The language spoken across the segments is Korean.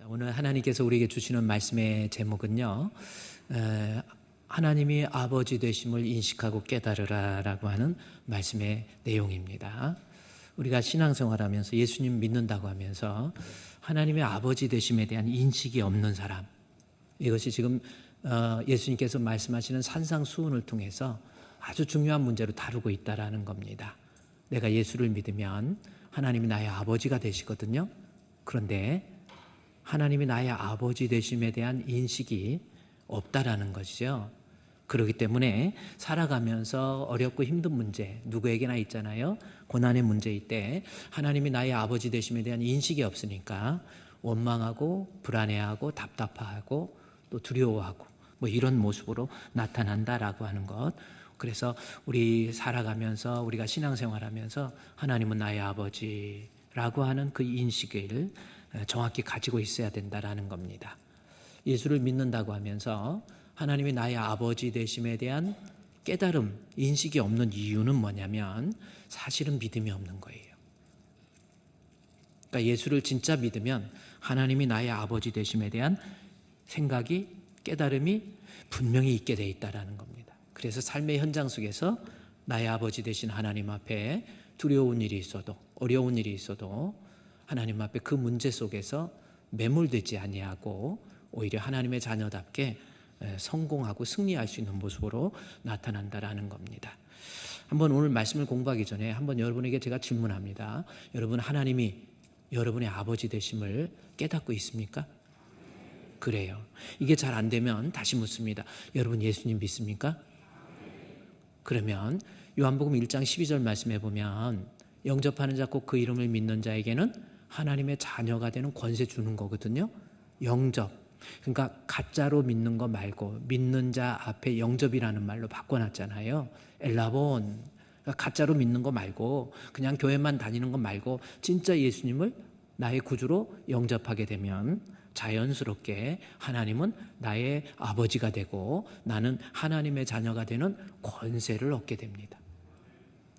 오늘 하나님께서 우리에게 주시는 말씀의 제목은요, 하나님이 아버지 되심을 인식하고 깨달으라 라고 하는 말씀의 내용입니다. 우리가 신앙생활하면서 예수님 믿는다고 하면서 하나님의 아버지 되심에 대한 인식이 없는 사람, 이것이 지금 예수님께서 말씀하시는 산상수훈을 통해서 아주 중요한 문제로 다루고 있다라는 겁니다. 내가 예수를 믿으면 하나님이 나의 아버지가 되시거든요. 그런데 하나님이 나의 아버지 되심에 대한 인식이 없다라는 것이죠. 그렇기 때문에 살아가면서 어렵고 힘든 문제, 누구에게나 있잖아요. 고난의 문제일 때 하나님이 나의 아버지 되심에 대한 인식이 없으니까 원망하고 불안해하고 답답하고 또 두려워하고 뭐 이런 모습으로 나타난다라고 하는 것. 그래서 우리 살아가면서 우리가 신앙생활하면서 하나님은 나의 아버지라고 하는 그 인식을 정확히 가지고 있어야 된다라는 겁니다. 예수를 믿는다고 하면서 하나님이 나의 아버지 되심에 대한 깨달음, 인식이 없는 이유는 뭐냐면 사실은 믿음이 없는 거예요. 그러니까 예수를 진짜 믿으면 하나님이 나의 아버지 되심에 대한 생각이, 깨달음이 분명히 있게 돼 있다라는 겁니다. 그래서 삶의 현장 속에서 나의 아버지 되신 하나님 앞에 두려운 일이 있어도 어려운 일이 있어도 하나님 앞에 그 문제 속에서 매몰되지 아니하고 오히려 하나님의 자녀답게 성공하고 승리할 수 있는 모습으로 나타난다라는 겁니다. 한번 오늘 말씀을 공부하기 전에 한번 여러분에게 제가 질문합니다. 여러분, 하나님이 여러분의 아버지 되심을 깨닫고 있습니까? 그래요. 이게 잘 안 되면 다시 묻습니다. 여러분, 예수님 믿습니까? 그러면 요한복음 1장 12절 말씀해 보면 영접하는 자 곧 그 이름을 믿는 자에게는 하나님의 자녀가 되는 권세 주는 거거든요. 영접. 그러니까 가짜로 믿는 거 말고 믿는 자 앞에 영접이라는 말로 바꿔놨잖아요. 엘라본. 그러니까 가짜로 믿는 거 말고 그냥 교회만 다니는 거 말고 진짜 예수님을 나의 구주로 영접하게 되면 자연스럽게 하나님은 나의 아버지가 되고 나는 하나님의 자녀가 되는 권세를 얻게 됩니다.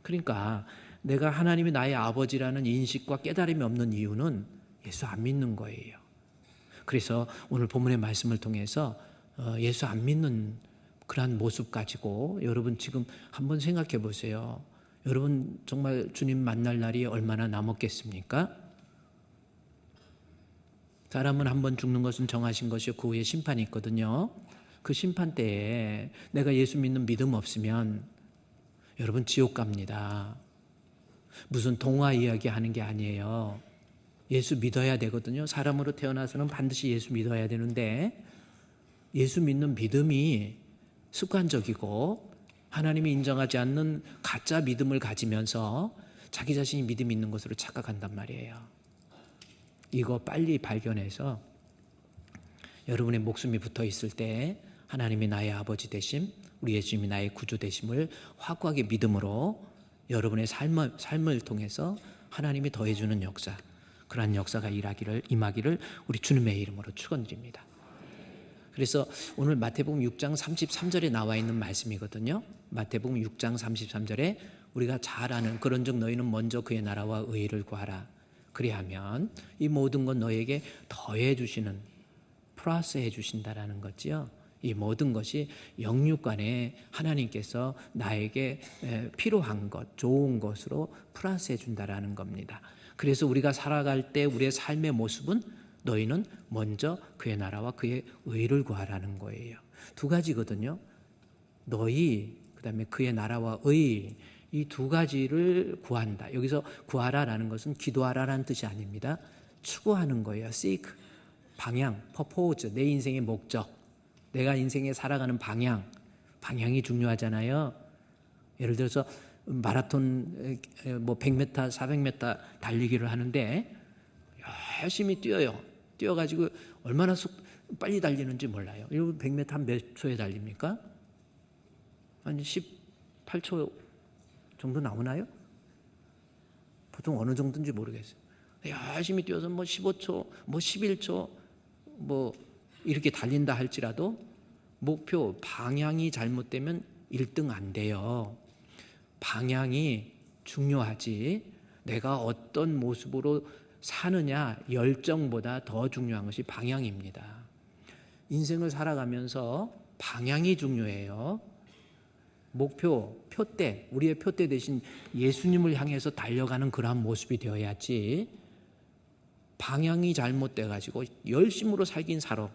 그러니까 내가 하나님이 나의 아버지라는 인식과 깨달음이 없는 이유는 예수 안 믿는 거예요. 그래서 오늘 본문의 말씀을 통해서 예수 안 믿는 그러한 모습 가지고 여러분 지금 한번 생각해 보세요. 여러분 정말 주님 만날 날이 얼마나 남았겠습니까? 사람은 한 번 죽는 것은 정하신 것이요 그 후에 심판이 있거든요. 그 심판 때에 내가 예수 믿는 믿음 없으면 여러분 지옥 갑니다. 무슨 동화 이야기 하는 게 아니에요. 예수 믿어야 되거든요. 사람으로 태어나서는 반드시 예수 믿어야 되는데 예수 믿는 믿음이 습관적이고 하나님이 인정하지 않는 가짜 믿음을 가지면서 자기 자신이 믿음 있는 것으로 착각한단 말이에요. 이거 빨리 발견해서 여러분의 목숨이 붙어 있을 때 하나님이 나의 아버지 되심, 우리 예수님이 나의 구주 되심을 확고하게 믿음으로 여러분의 삶을 통해서 하나님이 더해주는 역사, 그러한 역사가 임하기를 우리 주님의 이름으로 축원드립니다. 그래서 오늘 마태복음 6장 33절에 나와 있는 말씀이거든요. 마태복음 6장 33절에 우리가 잘 아는 그런즉 너희는 먼저 그의 나라와 의를 구하라. 그리하면 이 모든 것 너에게 더해 주시는, 플러스 해 주신다라는 거지요. 이 모든 것이 영육간에 하나님께서 나에게 필요한 것, 좋은 것으로 플러스 해 준다라는 겁니다. 그래서 우리가 살아갈 때 우리의 삶의 모습은 너희는 먼저 그의 나라와 그의 의를 구하라는 거예요. 두 가지거든요. 너희, 그다음에 그의 나라와 의, 이 두 가지를 구한다. 여기서 구하라라는 것은 기도하라라는 뜻이 아닙니다. 추구하는 거예요. seek, 방향, purpose, 내 인생의 목적, 내가 인생에 살아가는 방향이 중요하잖아요. 예를 들어서 마라톤 100m, 400m 달리기를 하는데 열심히 뛰어요. 뛰어가지고 얼마나 빨리 달리는지 몰라요. 100m 한 몇 초에 달립니까? 한 18초 정도 나오나요? 보통 어느 정도인지 모르겠어요. 열심히 뛰어서 15초, 11초 이렇게 달린다 할지라도 목표, 방향이 잘못되면 1등 안 돼요. 방향이 중요하지 내가 어떤 모습으로 사느냐 열정보다 더 중요한 것이 방향입니다. 인생을 살아가면서 방향이 중요해요. 목표, 표대, 우리의 표대 대신 예수님을 향해서 달려가는 그러한 모습이 되어야지 방향이 잘못돼가지고 열심으로 살긴 살아.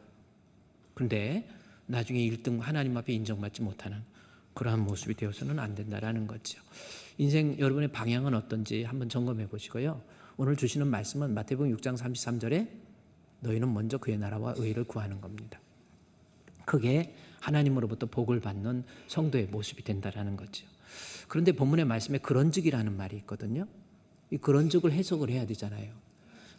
그런데 나중에 1등 하나님 앞에 인정받지 못하는 그러한 모습이 되어서는 안 된다라는 거죠. 인생 여러분의 방향은 어떤지 한번 점검해 보시고요. 오늘 주시는 말씀은 마태복음 6장 33절에 너희는 먼저 그의 나라와 의를 구하는 겁니다. 그게 하나님으로부터 복을 받는 성도의 모습이 된다라는 거죠. 그런데 본문의 말씀에 그런즉이라는 말이 있거든요. 이 그런즉을 해석을 해야 되잖아요.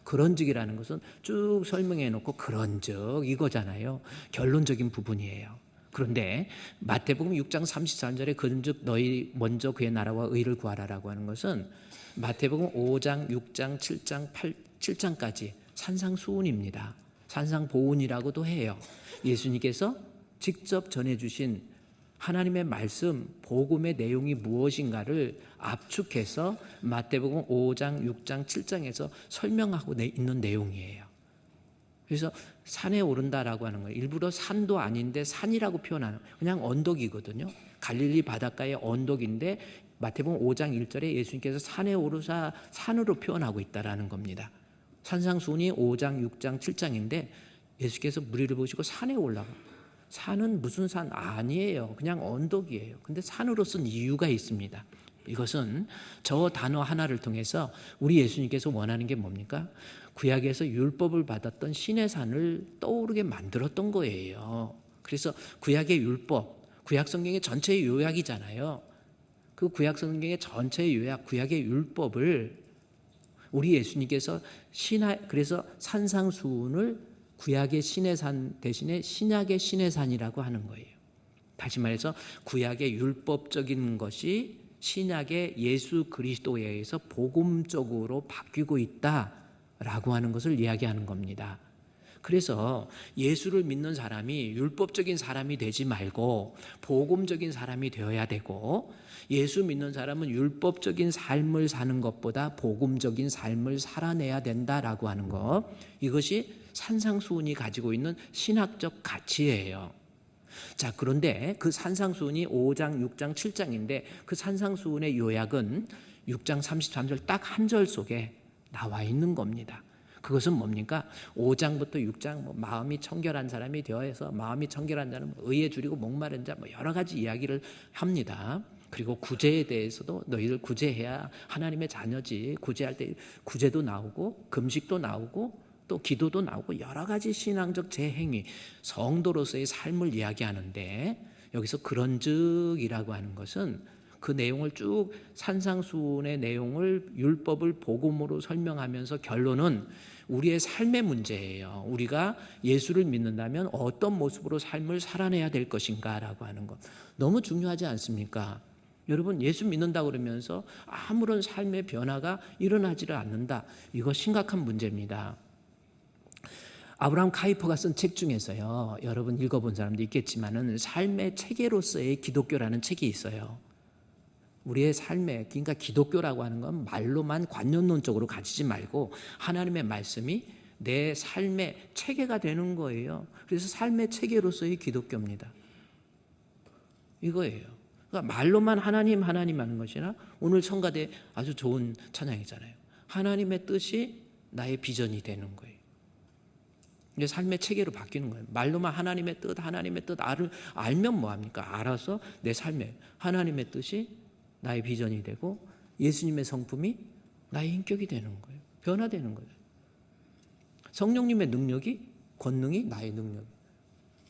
그런즉이라는 것은 쭉 설명해 놓고 그런즉 이거잖아요. 결론적인 부분이에요. 그런데 마태복음 6장 33절에 그런즉 너희 먼저 그의 나라와 의를 구하라라고 하는 것은 마태복음 5장, 6장, 7장, 7장까지 산상수훈입니다. 산상보훈이라고도 해요. 예수님께서 직접 전해주신 하나님의 말씀, 복음의 내용이 무엇인가를 압축해서 마태복음 5장, 6장, 7장에서 설명하고 있는 내용이에요. 그래서 산에 오른다라고 하는 거예요. 일부러 산도 아닌데 산이라고 표현하는, 그냥 언덕이거든요. 갈릴리 바닷가의 언덕인데 마태복음 5장 1절에 예수님께서 산에 오르사 산으로 표현하고 있다라는 겁니다. 산상수훈이 5장, 6장, 7장인데 예수께서 무리를 보시고 산에 올라가. 산은 무슨 산 아니에요. 그냥 언덕이에요. 근데 산으로 쓴 이유가 있습니다. 이것은 저 단어 하나를 통해서 우리 예수님께서 원하는 게 뭡니까? 구약에서 율법을 받았던 신의 산을 떠오르게 만들었던 거예요. 그래서 구약의 율법, 구약 성경의 전체의 요약이잖아요. 그 구약 성경의 전체의 요약, 구약의 율법을 우리 예수님께서 그래서 산상수훈을 구약의 신의 산 대신에 신약의 신의 산이라고 하는 거예요. 다시 말해서 구약의 율법적인 것이 신약의 예수 그리스도에 의해서 복음적으로 바뀌고 있다라고 하는 것을 이야기하는 겁니다. 그래서 예수를 믿는 사람이 율법적인 사람이 되지 말고 복음적인 사람이 되어야 되고, 예수 믿는 사람은 율법적인 삶을 사는 것보다 복음적인 삶을 살아내야 된다라고 하는 것, 이것이 산상수훈이 가지고 있는 신학적 가치예요. 자, 그런데 그 산상수훈이 5장, 6장, 7장인데 그 산상수훈의 요약은 6장 33절 딱 한 절 속에 나와 있는 겁니다. 그것은 뭡니까? 5장부터 6장 마음이 청결한 사람이 되어서 마음이 청결한 자는 의에 줄이고 목마른 자 여러 가지 이야기를 합니다. 그리고 구제에 대해서도 너희들 구제해야 하나님의 자녀지, 구제할 때 구제도 나오고 금식도 나오고 또 기도도 나오고 여러 가지 신앙적 재행위, 성도로서의 삶을 이야기하는데, 여기서 그런즉이라고 하는 것은 그 내용을 쭉 산상수훈의 내용을 율법을 복음으로 설명하면서 결론은 우리의 삶의 문제예요. 우리가 예수를 믿는다면 어떤 모습으로 삶을 살아내야 될 것인가라고 하는 것, 너무 중요하지 않습니까? 여러분, 예수 믿는다고 그러면서 아무런 삶의 변화가 일어나지를 않는다. 이거 심각한 문제입니다. 아브라함 카이퍼가 쓴 책 중에서요, 여러분 읽어본 사람도 있겠지만은 삶의 체계로서의 기독교라는 책이 있어요. 우리의 삶에, 그러니까 기독교라고 하는 건 말로만 관념론적으로 가지지 말고 하나님의 말씀이 내 삶의 체계가 되는 거예요. 그래서 삶의 체계로서의 기독교입니다. 이거예요. 그러니까 말로만 하나님 하는 것이나, 오늘 성가대 아주 좋은 찬양이잖아요. 하나님의 뜻이 나의 비전이 되는 거예요. 이제 삶의 체계로 바뀌는 거예요. 말로만 하나님의 뜻 알면 뭐합니까? 알아서 내 삶에 하나님의 뜻이 나의 비전이 되고 예수님의 성품이 나의 인격이 되는 거예요. 변화되는 거예요. 성령님의 능력이, 권능이 나의 능력.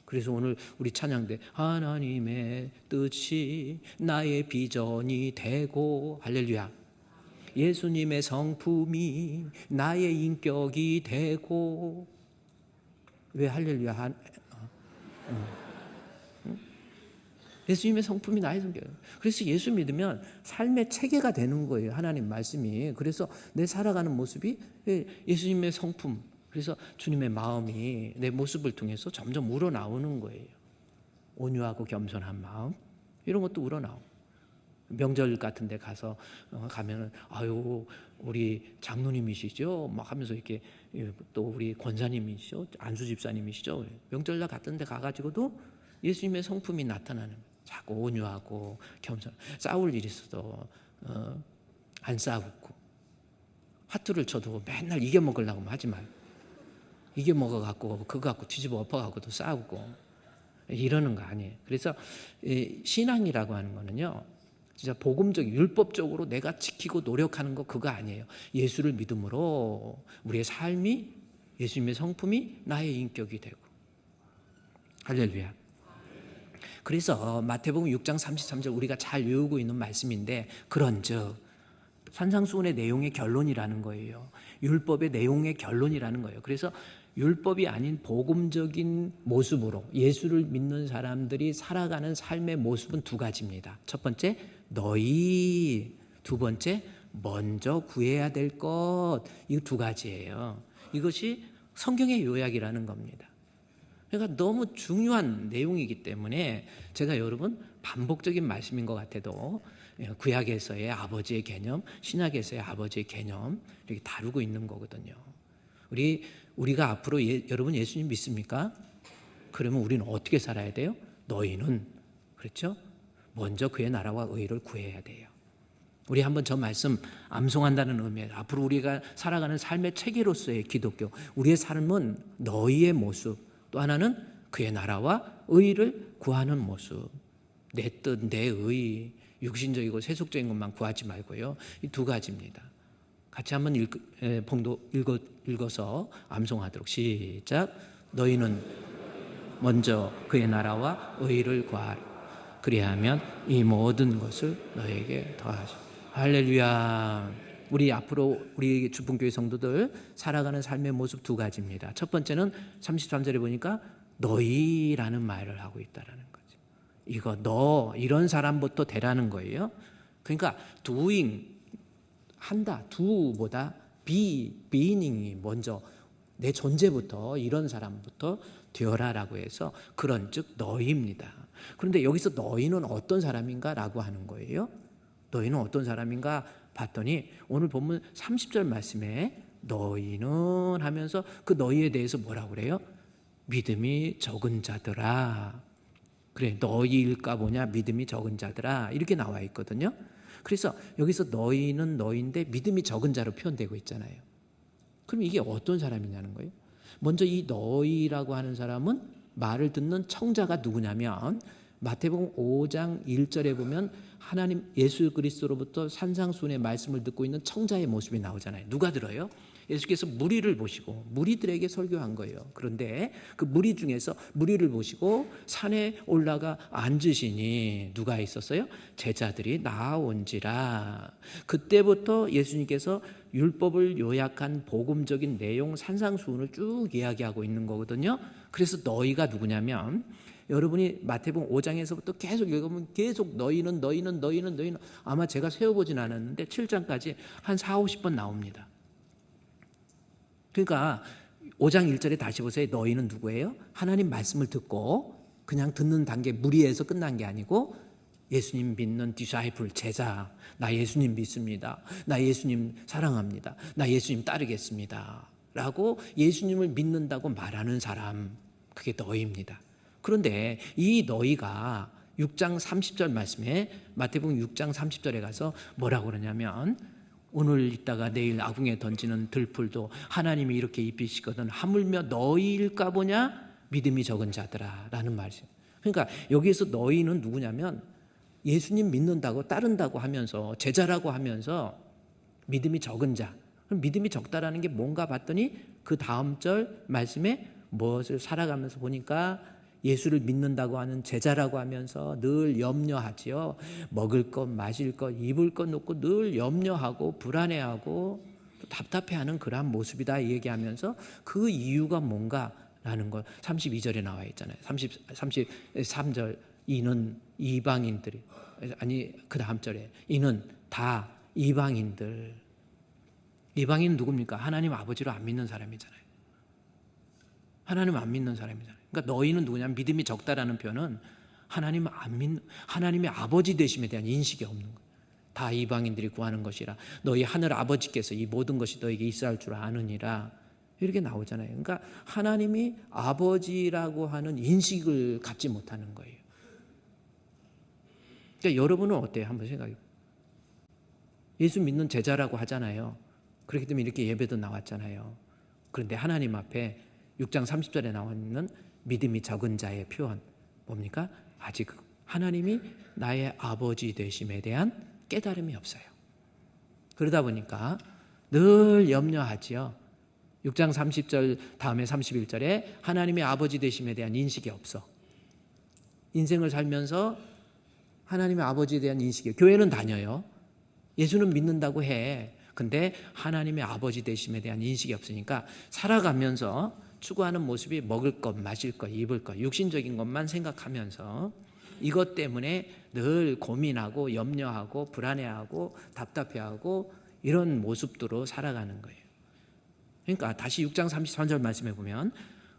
그래서 오늘 우리 찬양대 하나님의 뜻이 나의 비전이 되고, 할렐루야. 예수님의 성품이 나의 인격이 되고. 왜 할렐루야? 예수님의 성품이 나의 성격. 그래서 예수 믿으면 삶의 체계가 되는 거예요. 하나님 말씀이. 그래서 내 살아가는 모습이 예수님의 성품, 그래서 주님의 마음이 내 모습을 통해서 점점 우러나오는 거예요. 온유하고 겸손한 마음, 이런 것도 우러나오고. 명절 같은 데 가면은 아유 우리 장로님이시죠? 막 하면서 이렇게 또 우리 권사님이시죠? 안수 집사님이시죠? 명절날 같은 데 가가지고도 예수님의 성품이 나타나는 거예요. 자꾸 온유하고 겸손. 싸울 일이 있어도 안 싸우고 화투를 쳐도 맨날 이겨먹으려고 하지 말고 이겨먹어갖고 그거 갖고 뒤집어 엎어갖고도 싸우고 이러는 거 아니에요. 그래서 신앙이라고 하는 거는요, 진짜 복음적 율법적으로 내가 지키고 노력하는 거 그거 아니에요. 예수를 믿음으로 우리의 삶이 예수님의 성품이 나의 인격이 되고. 할렐루야. 그래서 마태복음 6장 33절 우리가 잘 외우고 있는 말씀인데, 그런즉 산상수훈의 내용의 결론이라는 거예요. 율법의 내용의 결론이라는 거예요. 그래서 율법이 아닌 복음적인 모습으로 예수를 믿는 사람들이 살아가는 삶의 모습은 두 가지입니다. 첫 번째, 너희. 두 번째, 먼저 구해야 될 것. 이 두 가지예요. 이것이 성경의 요약이라는 겁니다. 그러니까 너무 중요한 내용이기 때문에 제가 여러분 반복적인 말씀인 것 같아도 구약에서의 아버지의 개념, 신약에서의 아버지의 개념 이렇게 다루고 있는 거거든요. 우리가 앞으로 여러분 예수님 믿습니까? 그러면 우리는 어떻게 살아야 돼요? 너희는, 그렇죠? 먼저 그의 나라와 의를 구해야 돼요. 우리 한번 저 말씀 암송한다는 의미예요. 앞으로 우리가 살아가는 삶의 체계로서의 기독교, 우리의 삶은 너희의 모습, 또 하나는 그의 나라와 의를 구하는 모습. 내 뜻, 내 의, 육신적이고 세속적인 것만 구하지 말고요. 이 두 가지입니다. 같이 한번 읽어서 암송하도록. 시작. 너희는 먼저 그의 나라와 의를 구하라. 그리하면 이 모든 것을 너에게 더하시라. 할렐루야. 우리 앞으로 우리 주분교회 성도들 살아가는 삶의 모습 두 가지입니다. 첫 번째는 33절에 보니까 너희라는 말을 하고 있다라는 거죠. 이거 너 이런 사람부터 되라는 거예요. 그러니까 doing 한다. do보다 being이 먼저 내 존재부터 이런 사람부터 되어라라고 해서 그런즉 너희입니다. 그런데 여기서 너희는 어떤 사람인가 라고 하는 거예요. 너희는 어떤 사람인가 봤더니 오늘 본문 30절 말씀에 너희는 하면서 그 너희에 대해서 뭐라고 그래요? 믿음이 적은 자들아. 그래, 너희일까 보냐? 믿음이 적은 자들아. 이렇게 나와 있거든요. 그래서 여기서 너희는 너희인데 믿음이 적은 자로 표현되고 있잖아요. 그럼 이게 어떤 사람이냐는 거예요. 먼저 이 너희라고 하는 사람은 말을 듣는 청자가 누구냐면 마태복음 5장 1절에 보면 하나님 예수 그리스도로부터 산상수훈의 말씀을 듣고 있는 청자의 모습이 나오잖아요. 누가 들어요? 예수께서 무리를 보시고 무리들에게 설교한 거예요. 그런데 그 무리 중에서 무리를 보시고 산에 올라가 앉으시니 누가 있었어요? 제자들이 나아온지라. 그때부터 예수님께서 율법을 요약한 복음적인 내용 산상수훈을 쭉 이야기하고 있는 거거든요. 그래서 너희가 누구냐면 여러분이 마태복음 5장에서부터 계속 읽으면 계속 너희는 아마 제가 세어보진 않았는데 7장까지 한 4, 50번 나옵니다. 그러니까 5장 1절에 다시 보세요. 너희는 누구예요? 하나님 말씀을 듣고 그냥 듣는 단계 무리에서 끝난 게 아니고 예수님 믿는 디사이플 제자, 나 예수님 믿습니다. 나 예수님 사랑합니다. 나 예수님 따르겠습니다. 라고 예수님을 믿는다고 말하는 사람, 그게 너희입니다. 그런데 이 너희가 6장 30절 말씀에 마태복음 6장 30절에 가서 뭐라고 그러냐면 오늘 있다가 내일 아궁에 던지는 들풀도 하나님이 이렇게 입히시거든 하물며 너희일까 보냐 믿음이 적은 자들아 라는 말이죠. 그러니까 여기에서 너희는 누구냐면 예수님 믿는다고 따른다고 하면서 제자라고 하면서 믿음이 적은 자. 그럼 믿음이 적다라는 게 뭔가 봤더니 그 다음 절 말씀에 무엇을 살아가면서 보니까 예수를 믿는다고 하는 제자라고 하면서 늘 염려하지요. 먹을 것, 마실 것, 입을 것 놓고 늘 염려하고 불안해하고 또 답답해하는 그러한 모습이다 이 얘기하면서 그 이유가 뭔가라는 걸 32절에 나와 있잖아요. 33절 이는 이방인들이 아니 그 다음 절에 이는 다 이방인들. 이방인은 누굽니까? 하나님 아버지로 안 믿는 사람이잖아요. 하나님 안 믿는 사람이잖아요. 그러니까 너희는 누구냐면 믿음이 적다라는 표현은 하나님의 아버지 되심에 대한 인식이 없는 거예요. 다 이방인들이 구하는 것이라 너희 하늘 아버지께서 이 모든 것이 너에게 있어야 할 줄 아느니라 이렇게 나오잖아요. 그러니까 하나님이 아버지라고 하는 인식을 갖지 못하는 거예요. 그러니까 여러분은 어때요? 한번 생각해 보세요. 예수 믿는 제자라고 하잖아요. 그렇기 때문에 이렇게 예배도 나왔잖아요. 그런데 하나님 앞에 6장 30절에 나와 있는 믿음이 적은 자의 표현 뭡니까? 아직 하나님이 나의 아버지 되심에 대한 깨달음이 없어요. 그러다 보니까 늘 염려하지요. 6장 30절 다음에 31절에 하나님의 아버지 되심에 대한 인식이 없어. 인생을 살면서 하나님의 아버지에 대한 인식이, 교회는 다녀요. 예수는 믿는다고 해. 근데 하나님의 아버지 되심에 대한 인식이 없으니까 살아가면서 추구하는 모습이 먹을 것, 마실 것, 입을 것, 육신적인 것만 생각하면서 이것 때문에 늘 고민하고 염려하고 불안해하고 답답해하고 이런 모습들로 살아가는 거예요. 그러니까 다시 6장 33절 말씀해 보면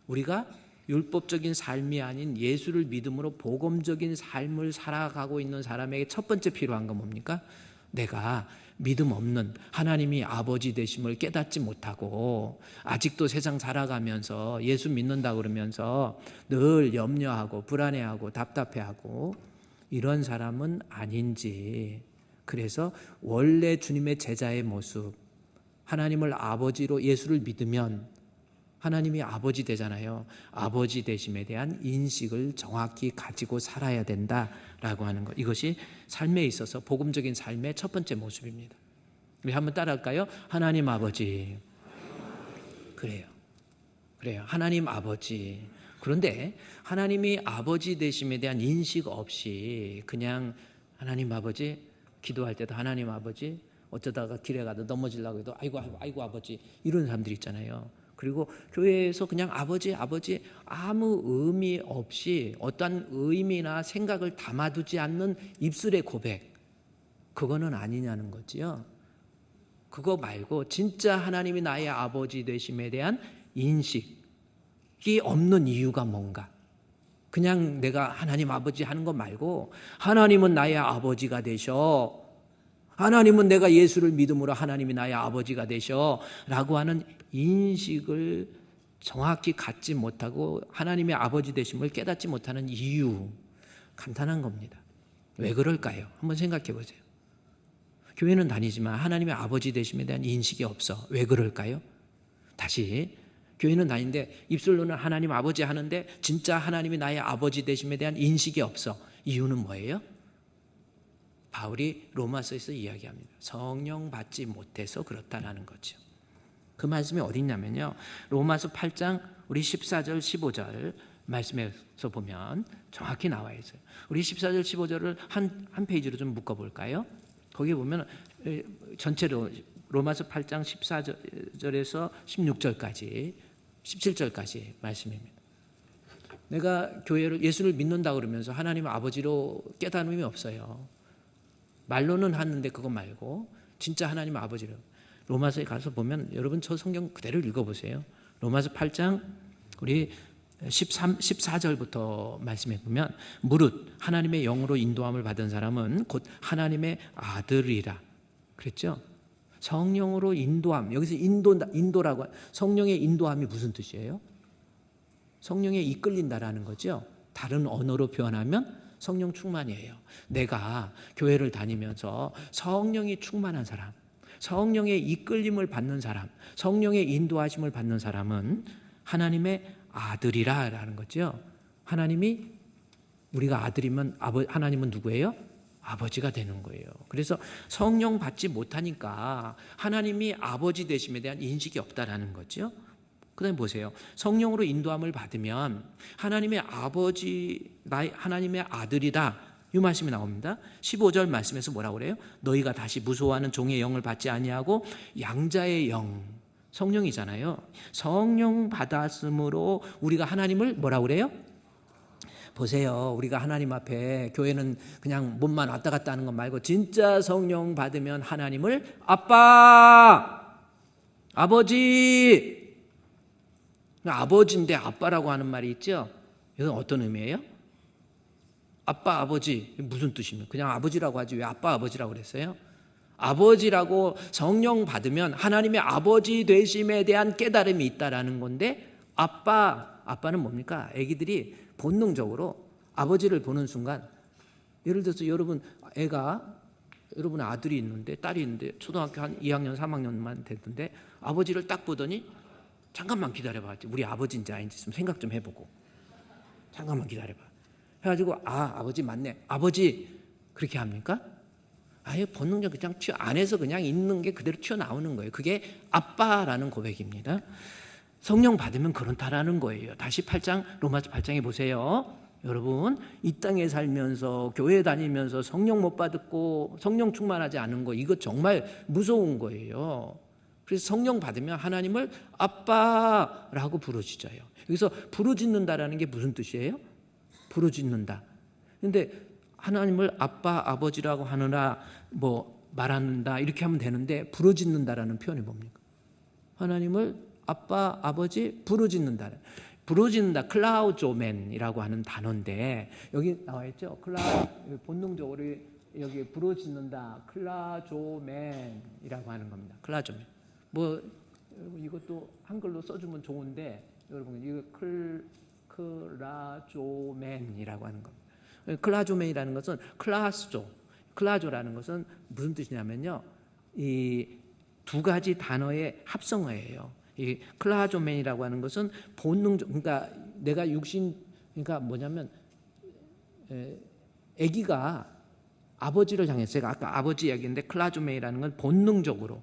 우리가 율법적인 삶이 아닌 예수를 믿음으로 복음적인 삶을 살아가고 있는 사람에게 첫 번째 필요한 건 뭡니까? 내가 믿음 없는 하나님이 아버지 되심을 깨닫지 못하고 아직도 세상 살아가면서 예수 믿는다 그러면서 늘 염려하고 불안해하고 답답해하고 이런 사람은 아닌지. 그래서 원래 주님의 제자의 모습, 하나님을 아버지로 예수를 믿으면 하나님이 아버지 되잖아요. 아버지 되심에 대한 인식을 정확히 가지고 살아야 된다라고 하는 것. 이것이 삶에 있어서 복음적인 삶의 첫 번째 모습입니다. 우리 한번 따라할까요? 하나님 아버지. 그래요. 하나님 아버지. 그런데 하나님이 아버지 되심에 대한 인식 없이 그냥 하나님 아버지, 기도할 때도 하나님 아버지, 어쩌다가 길에 가다 넘어지려고 해도 아이고 아버지, 이런 사람들 있잖아요. 그리고 교회에서 그냥 아버지 아무 의미 없이 어떠한 의미나 생각을 담아두지 않는 입술의 고백, 그거는 아니냐는 거지요. 그거 말고 진짜 하나님이 나의 아버지 되심에 대한 인식이 없는 이유가 뭔가. 그냥 내가 하나님 아버지 하는 거 말고 하나님은 나의 아버지가 되셔, 하나님은 내가 예수를 믿음으로 하나님이 나의 아버지가 되셔 라고 하는 인식을 정확히 갖지 못하고 하나님의 아버지 되심을 깨닫지 못하는 이유, 간단한 겁니다. 왜 그럴까요? 한번 생각해 보세요. 교회는 다니지만 하나님의 아버지 되심에 대한 인식이 없어. 왜 그럴까요? 다시, 교회는 다니는데 입술로는 하나님 아버지 하는데 진짜 하나님이 나의 아버지 되심에 대한 인식이 없어. 이유는 뭐예요? 바울이 로마서에서 이야기합니다. 성령 받지 못해서 그렇다라는 거죠. 그 말씀이 어디 있냐면요, 로마서 8장 우리 14절 15절 말씀에서 보면 정확히 나와 있어요. 우리 14절 15절을 한 페이지로 좀 묶어볼까요? 거기 보면 전체로 로마서 8장 14절에서 16절까지 17절까지 말씀입니다. 내가 교회를, 예수를 믿는다 그러면서 하나님 아버지로 깨달음이 없어요. 말로는 하는데 그거 말고 진짜 하나님 아버지로. 로마서에 가서 보면 여러분 저 성경 그대로 읽어보세요. 로마서 8장 우리 14절부터 말씀해 보면 무릇 하나님의 영으로 인도함을 받은 사람은 곧 하나님의 아들이라 그랬죠. 성령으로 인도함, 여기서 인도라고, 성령의 인도함이 무슨 뜻이에요? 성령에 이끌린다라는 거죠. 다른 언어로 표현하면 성령 충만이에요. 내가 교회를 다니면서 성령이 충만한 사람, 성령의 이끌림을 받는 사람, 성령의 인도하심을 받는 사람은 하나님의 아들이라는 거죠. 하나님이, 우리가 아들이면 하나님은 누구예요? 아버지가 되는 거예요. 그래서 성령 받지 못하니까 하나님이 아버지 되심에 대한 인식이 없다라는 거죠. 그 다음에 보세요. 성령으로 인도함을 받으면 하나님의 아버지, 하나님의 아들이다, 이 말씀이 나옵니다. 15절 말씀에서 뭐라고 그래요? 너희가 다시 무소하는 종의 영을 받지 아니하고 양자의 영, 성령이잖아요. 성령 받았으므로 우리가 하나님을 뭐라고 그래요? 보세요. 우리가 하나님 앞에, 교회는 그냥 몸만 왔다 갔다 하는 것 말고 진짜 성령 받으면 하나님을 아빠, 아버지, 아버지인데 아빠라고 하는 말이 있죠. 이건 어떤 의미예요? 아빠, 아버지 무슨 뜻입니까? 그냥 아버지라고 하지 왜 아빠, 아버지라고 그랬어요? 아버지라고 성령 받으면 하나님의 아버지 되심에 대한 깨달음이 있다라는 건데 아빠는 뭡니까? 아기들이 본능적으로 아버지를 보는 순간 예를 들어서 여러분 여러분의 아들이 있는데 딸이 있는데 초등학교 한 2학년 3학년만 됐는데 아버지를 딱 보더니 잠깐만 기다려봐. 우리 아버지인지 아닌지 좀 생각 좀 해보고 잠깐만 기다려봐. 해가지고 아버지 맞네. 아버지 그렇게 합니까? 아예 본능적 그냥 안에서 그냥 있는 게 그대로 튀어나오는 거예요. 그게 아빠라는 고백입니다. 성령 받으면 그렇다라는 거예요. 다시 로마서 8장에 보세요. 여러분 이 땅에 살면서 교회 다니면서 성령 못 받고 성령 충만하지 않은 거 이거 정말 무서운 거예요. 그래서 성령 받으면 하나님을 아빠라고 부르짖어요. 여기서 부르짖는다라는 게 무슨 뜻이에요? 부르짖는다. 근데 하나님을 아빠, 아버지라고 하느라 말한다 이렇게 하면 되는데 부르짖는다라는 표현이 뭡니까? 하나님을 아빠, 아버지 부르짖는다. 부르짖는다, 클라우조맨이라고 하는 단어인데 여기 나와 있죠. 본능적으로 여기 부르짖는다, 클라조맨이라고 하는 겁니다. 클라조맨. 이것도 한글로 써주면 좋은데 여러분 이거 클라조맨이라고 하는 겁니다. 클라조맨이라는 것은 클라조라는 것은 무슨 뜻이냐면요, 이 두 가지 단어의 합성어예요. 이 클라조맨이라고 하는 것은 본능적, 그러니까 내가 그러니까 뭐냐면 아기가 아버지를 향해서 제가 아까 아버지 이야기인데 클라조맨이라는 건 본능적으로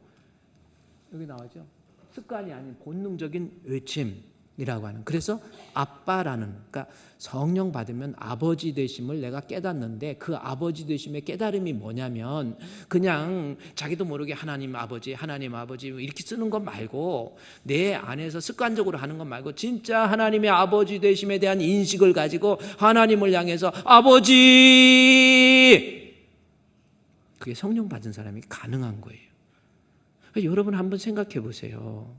여기 나오죠. 습관이 아닌 본능적인 외침이라고 하는. 그래서 아빠라는, 그러니까 성령 받으면 아버지 되심을 내가 깨닫는데 그 아버지 되심의 깨달음이 뭐냐면 그냥 자기도 모르게 하나님 아버지 이렇게 쓰는 것 말고 내 안에서 습관적으로 하는 것 말고 진짜 하나님의 아버지 되심에 대한 인식을 가지고 하나님을 향해서 아버지, 그게 성령 받은 사람이 가능한 거예요. 여러분 한번 생각해 보세요.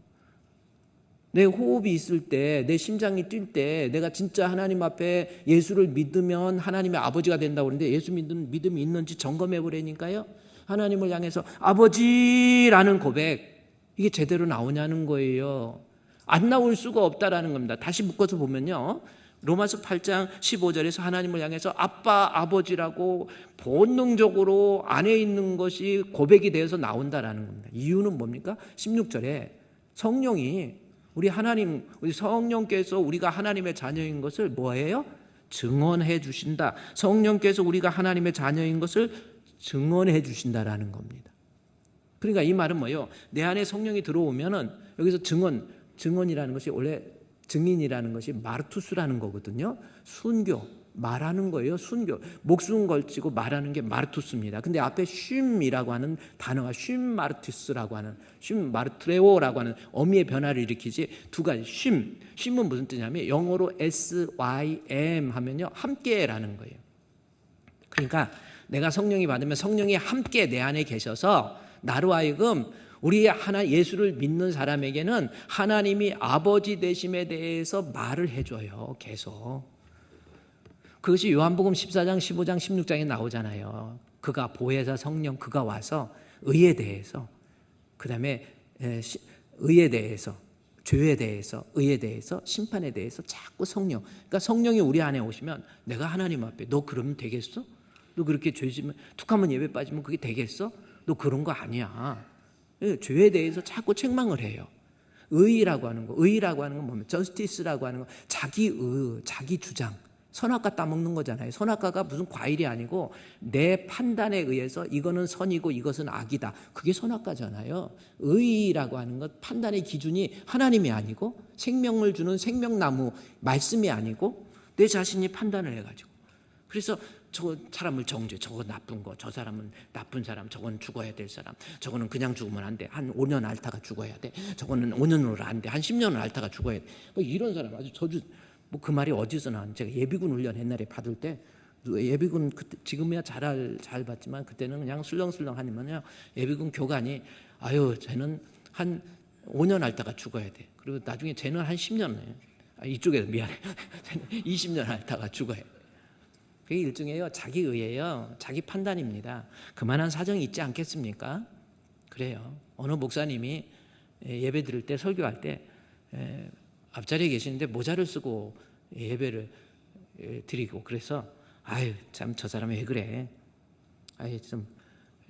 내 호흡이 있을 때, 내 심장이 뛸 때 내가 진짜 하나님 앞에 예수를 믿으면 하나님의 아버지가 된다고 그러는데 예수 믿는 믿음이 있는지 점검해 보라니까요. 하나님을 향해서 아버지라는 고백, 이게 제대로 나오냐는 거예요. 안 나올 수가 없다라는 겁니다. 다시 묶어서 보면요, 로마서 8장 15절에서 하나님을 향해서 아빠, 아버지라고 본능적으로 안에 있는 것이 고백이 되어서 나온다라는 겁니다. 이유는 뭡니까? 16절에 성령이 우리 성령께서 우리가 하나님의 자녀인 것을 뭐예요? 증언해 주신다. 성령께서 우리가 하나님의 자녀인 것을 증언해 주신다라는 겁니다. 그러니까 이 말은 뭐예요? 내 안에 성령이 들어오면은 여기서 증언이라는 것이 원래 증인이라는 것이 마르투스라는 거거든요. 순교, 말하는 거예요. 순교, 목숨 걸치고 말하는 게 마르투스입니다. 근데 앞에 쉼이라고 하는 단어가 쉼마르투스라고 하는, 쉼마르트레오라고 하는 어미의 변화를 일으키지. 두 가지. 쉼은 무슨 뜻이냐면 영어로 SYM 하면요, 함께라는 거예요. 그러니까 내가 성령이 받으면 성령이 함께 내 안에 계셔서 나로 하여금 우리 예수를 믿는 사람에게는 하나님이 아버지 되심에 대해서 말을 해줘요. 계속. 그것이 요한복음 14장, 15장, 16장에 나오잖아요. 그가 보혜사 성령, 그가 와서 의에 대해서, 그 다음에 의에 대해서, 죄에 대해서, 의에 대해서, 심판에 대해서 자꾸 성령. 그러니까 성령이 우리 안에 오시면 내가 하나님 앞에 너 그러면 되겠어? 너 그렇게 죄지면 툭하면 예배 빠지면 그게 되겠어? 너 그런 거 아니야. 죄에 대해서 자꾸 책망을 해요. 의라고 하는 건 뭐냐면 저스티스라고 하는 건 자기 주장. 선악과 따먹는 거잖아요. 선악과가 무슨 과일이 아니고 내 판단에 의해서 이거는 선이고 이것은 악이다. 그게 선악과잖아요. 의라고 하는 것, 판단의 기준이 하나님이 아니고 생명을 주는 생명나무 말씀이 아니고 내 자신이 판단을 해가지고, 그래서 저 사람을 정죄, 저거 나쁜 거, 저 사람은 나쁜 사람, 저건 죽어야 될 사람, 저거는 그냥 죽으면 안 돼, 한 5년 앓다가 죽어야 돼, 저거는 5년으로 안 돼, 한 10년을 앓다가 죽어야 돼. 이런 사람 아주 그 말이 어디서 나왔는지. 제가 예비군 훈련 옛날에 받을 때 예비군 그때 지금이야 잘 받지만 그때는 그냥 술렁술렁 하니만요. 예비군 교관이 쟤는 한 5년 앓다가 죽어야 돼. 그리고 나중에 쟤는 한 10년 이쪽에서 미안해. 20년 앓다가 죽어야 돼. 그게 일종의 자기 의예요. 자기 판단입니다. 그만한 사정이 있지 않겠습니까? 그래요. 어느 목사님이 예배 드릴 때, 설교할 때 앞자리에 계시는데 모자를 쓰고 예배를 드리고, 그래서 아유 참 저 사람이 왜 그래, 아유 좀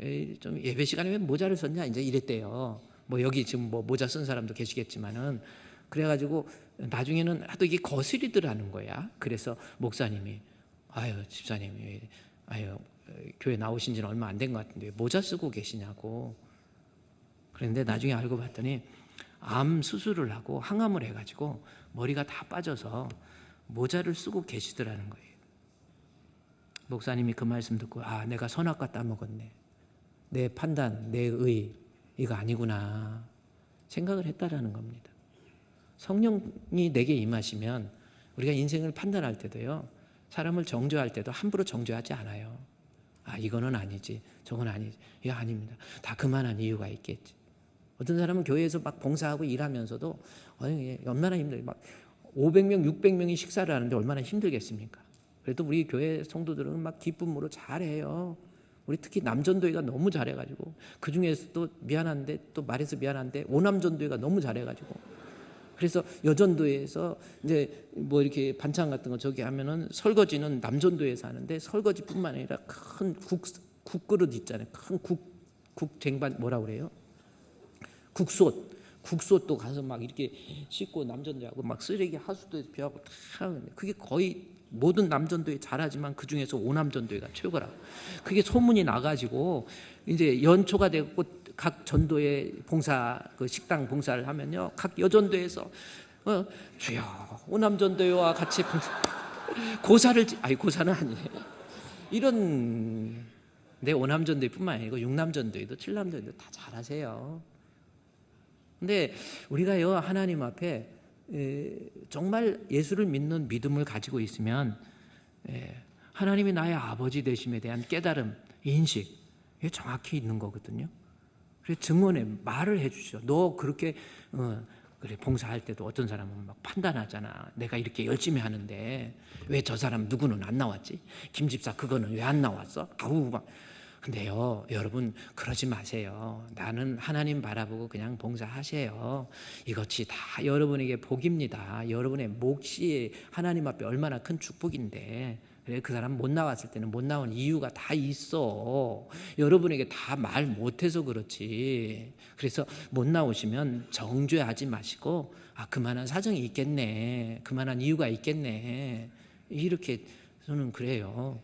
예배 시간에 왜 모자를 썼냐 이제 이랬대요. 뭐 여기 지금 뭐 모자 쓴 사람도 계시겠지만은, 그래가지고 나중에는 하도 이게 거스리더라는 거야. 그래서 목사님이 아유 집사님이 아유 교회 나오신 지는 얼마 안 된 것 같은데 왜 모자 쓰고 계시냐고. 그런데 나중에 알고 봤더니 암 수술을 하고 항암을 해가지고 머리가 다 빠져서 모자를 쓰고 계시더라는 거예요. 목사님이 그 말씀 듣고 아 내가 선악과 따먹었네, 내 판단, 내 의 이거 아니구나 생각을 했다라는 겁니다. 성령이 내게 임하시면 우리가 인생을 판단할 때도요, 사람을 정죄할 때도 함부로 정죄하지 않아요. 아 이거는 아니지, 저건 아니지, 이거 아닙니다. 다 그만한 이유가 있겠지. 어떤 사람은 교회에서 막 봉사하고 일하면서도 얼마나 힘들어요. 막 500명, 600명이 식사를 하는데 얼마나 힘들겠습니까? 그래도 우리 교회 성도들은 막 기쁨으로 잘해요. 우리 특히 남전도회가 너무 잘해가지고, 그 중에서도 미안한데 또 말해서 미안한데 오남전도회가 너무 잘해가지고, 그래서 여전도회에서 이제 뭐 이렇게 반찬 같은 거 저기 하면은 설거지는 남전도회에서 하는데, 설거지뿐만 아니라 큰 국그릇 있잖아요. 큰 국 쟁반 뭐라 그래요? 국솥도 가서 막 이렇게 씻고 남전도하고 막 쓰레기 하수도에서 비하고 다 하는데, 그게 거의 모든 남전도회 잘하지만 그 중에서 오남전도회가 최고라고. 그게 소문이 나가지고 이제 연초가 되고 각 전도회 봉사, 그 식당 봉사를 하면요, 각 여전도에서 주여 오남전도회와 같이 고사를 아니 고사는 아니에요. 이런 내 오남전도회뿐만 아니고 육남전도회도 칠남전도회도 다 잘하세요. 근데 우리가요 하나님 앞에 정말 예수를 믿는 믿음을 가지고 있으면 하나님이 나의 아버지 되심에 대한 깨달음, 인식, 이게 정확히 있는 거거든요. 그래서 증언에 말을 해주죠. 너 그렇게 그래 봉사할 때도 어떤 사람은 막 판단하잖아. 내가 이렇게 열심히 하는데 왜 저 사람 누구는 안 나왔지? 김 집사 그거는 왜 안 나왔어? 아우 막. 근데요 여러분 그러지 마세요. 나는 하나님 바라보고 그냥 봉사하세요. 이것이 다 여러분에게 복입니다. 여러분의 몫이 하나님 앞에 얼마나 큰 축복인데, 그래 그 사람 못 나왔을 때는 못 나온 이유가 다 있어. 여러분에게 다 말 못해서 그렇지. 그래서 못 나오시면 정죄하지 마시고 아 그만한 사정이 있겠네, 그만한 이유가 있겠네, 이렇게 저는 그래요.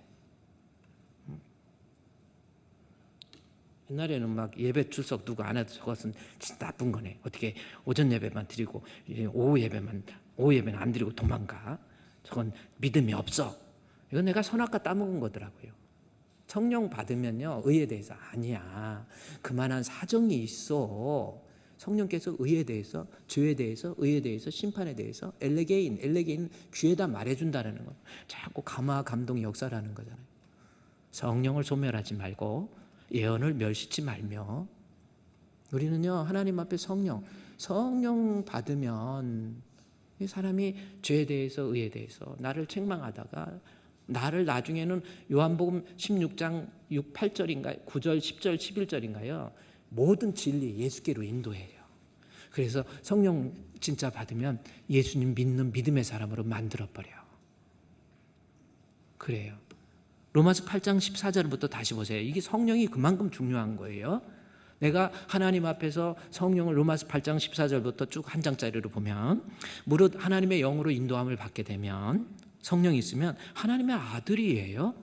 옛날에는 막 예배 출석 누구 안 해도 저것은 진짜 나쁜 거네. 어떻게 오전 예배만 드리고 오후 예배는 안 드리고 도망가. 저건 믿음이 없어. 이건 내가 선악과 따먹은 거더라고요. 성령 받으면요 의에 대해서 아니야, 그만한 사정이 있어. 성령께서 의에 대해서, 죄에 대해서, 의에 대해서, 심판에 대해서 엘레게인 귀에다 말해준다는 거. 자꾸 감화 감동 역사라는 거잖아요. 성령을 소멸하지 말고 예언을 멸시치 말며, 우리는요 하나님 앞에 성령 받으면 이 사람이 죄에 대해서 의에 대해서 나를 책망하다가 나를 나중에는 요한복음 16장 6, 8절인가 9절 10절 11절인가요 모든 진리 예수께로 인도해요. 그래서 성령 진짜 받으면 예수님 믿는 믿음의 사람으로 만들어버려요. 그래요. 로마서 8장 14절부터 다시 보세요. 이게 성령이 그만큼 중요한 거예요. 내가 하나님 앞에서 성령을 로마서 8장 14절부터 쭉 한 장짜리로 보면, 무릇 하나님의 영으로 인도함을 받게 되면, 성령이 있으면 하나님의 아들이에요.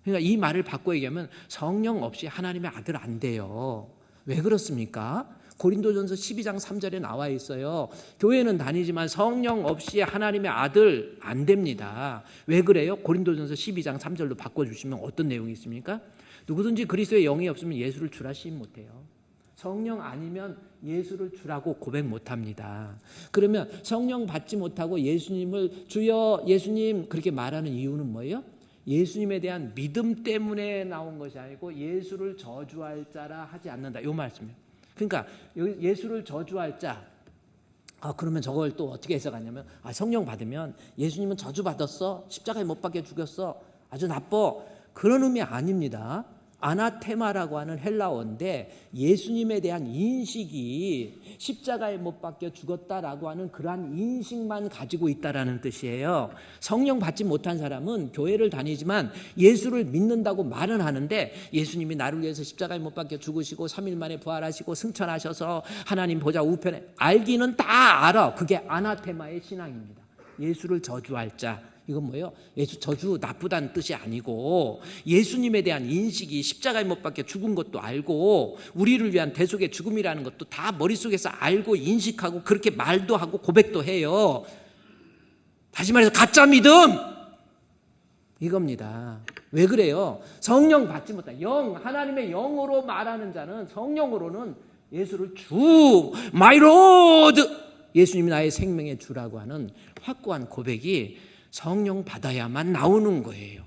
그러니까 이 말을 바꿔 얘기하면 성령 없이 하나님의 아들 안 돼요. 왜 그렇습니까? 고린도전서 12장 3절에 나와 있어요. 교회는 다니지만 성령 없이 하나님의 아들 안 됩니다. 왜 그래요? 고린도전서 12장 3절로 바꿔주시면 어떤 내용이 있습니까? 누구든지 그리스도의 영이 없으면 예수를 주라 시인 못해요. 성령 아니면 예수를 주라고 고백 못합니다. 그러면 성령 받지 못하고 예수님을 주여 예수님 그렇게 말하는 이유는 뭐예요? 예수님에 대한 믿음 때문에 나온 것이 아니고 예수를 저주할 자라 하지 않는다, 이 말씀이에요. 그러니까 예수를 저주할 자, 그러면 저걸 또 어떻게 해석하냐면 성령 받으면 예수님은 저주받았어, 십자가에 못 박혀 죽였어, 아주 나빠. 그런 의미 아닙니다. 아나테마라고 하는 헬라어인데 예수님에 대한 인식이 십자가에 못 박혀 죽었다라고 하는 그러한 인식만 가지고 있다라는 뜻이에요. 성령 받지 못한 사람은 교회를 다니지만 예수를 믿는다고 말은 하는데 예수님이 나를 위해서 십자가에 못 박혀 죽으시고 3일 만에 부활하시고 승천하셔서 하나님 보좌 우편에 알기는 다 알아. 그게 아나테마의 신앙입니다. 예수를 저주할 자. 이건 뭐예요? 예수 저주 나쁘다는 뜻이 아니고 예수님에 대한 인식이 십자가에 못 박혀 죽은 것도 알고 우리를 위한 대속의 죽음이라는 것도 다 머릿속에서 알고 인식하고 그렇게 말도 하고 고백도 해요. 다시 말해서 가짜 믿음 이겁니다. 왜 그래요? 성령 받지 못한 하나님의 영으로 말하는 자는 성령으로는 예수를 주 마이 로드 예수님이 나의 생명의 주라고 하는 확고한 고백이 성령 받아야만 나오는 거예요.